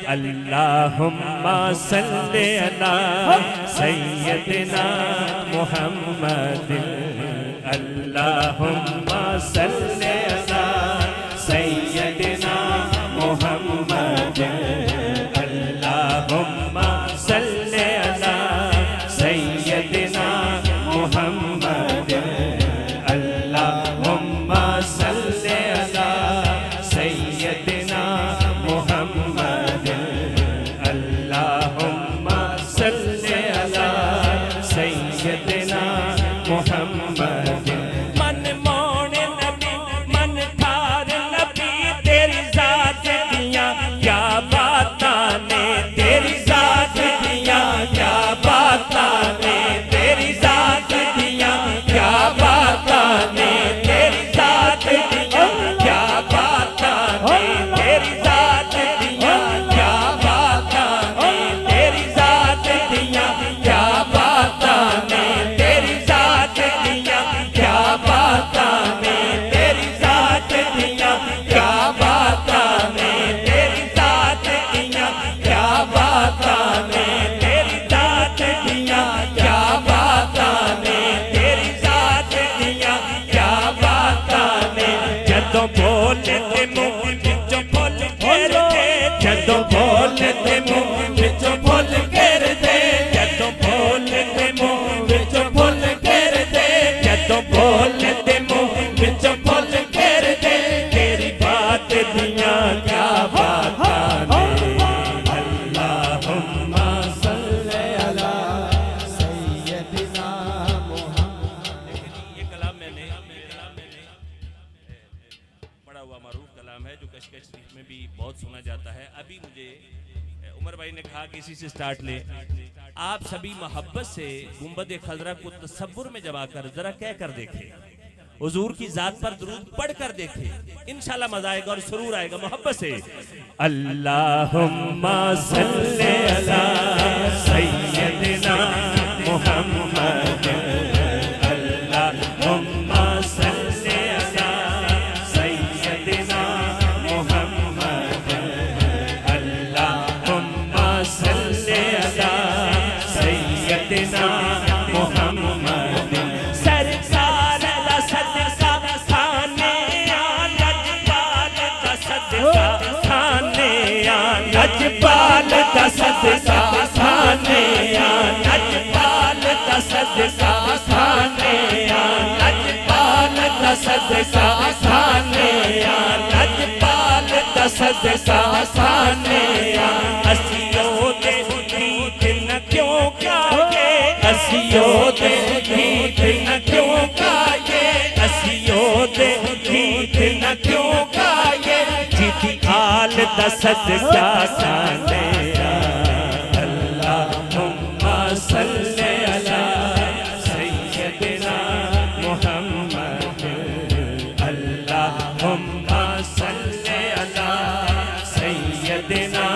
अल्लाहुम्मा सल्ले अला सय्यदिना मुहम्मद, अल्लाहुम्मा सल्ले अला सय्यदिना मुहम्मद, अल्लाहुम्मा सल्ले अला सय्यदिना मुहम्मद, अल्लाहुम्मा सल्ले अला सय्यदिना मुहम्मद, अल्लाहुम्मा सल्ले अला सय्यदिना मुहम्मद। मन मोने नबी मन ठार नबी, तेरी जात दिया क्या बातां ने, तेरी जात दिया क्या बातां ने, तेरी जात दिया क्या बातां ने, तेरी जात दिया क्या बातां ने, तेरी जात दिया क्या बातां ने, तेरी जात दिया क्या बातां ने, तेरी जात दिया क्या बातां ने, तेरी जात दिया क्या बातां ने, तेरी जात दिया क्या बातां ने, तेरी जात दिया क्या बातां ने, तेरी जात दिया क्या बातां ने। जदों बोलते मुंह विचों फुल घेरदे, जदों बोलते मुंह विचों फुल घेरदे, जदों बोलते मुंह विचों फुल घेरदे, जदों बोलते मुंह विचों फुल घेरदे, तेरी बात दिया क्या बातां ने। अल्लाहुम्मा सल्ले अला सय्यदिना मुहम्मद। ये कलाम मैंने पढ़ा हुआ मारूफ कलाम है जो कशकश शरीफ में भी बहुत सुना जाता है। अभी मुझे उमर भाई ने कहा कि इसी से स्टार्ट ले। आप सभी मोहब्बत से गुंबद खजरा को तसव्वुर में जमा कर जरा कह कर देखें, हुजूर की जात पर दुरूद पढ़ कर देखें, इंशाल्लाह मजा आएगा और सुरूर आएगा। मोहब्बत से अल्लाहुम्मा सल्ले अला सय्यदिना मुहम्मद, अल्लाहुम्मा सल्ले अला सय्यदिना मुहम्मद, अल्लाहुम्मा सल्ले अला सय्यदिना मुहम्मद। सरकार दा सदका खाने आ लजपाल दा सदका खाने आ लजपाल दा सदका खाने आ लजपाल दा सदका खाने आ लजपाल दा सदका खाने आ लजपाल दा सदका खाने आ। असियो दे गीत न क्यों गाए, असियो दे गीत न क्यों गाए, असियो दे गीत न क्यों गाए, जिदी आल दा सदका खाने आ। अल्लाहुम्मा सल्ले अला सय्यदिना मुहम्मद, अल्लाहुम्मा सल्ले अला सय्यदिना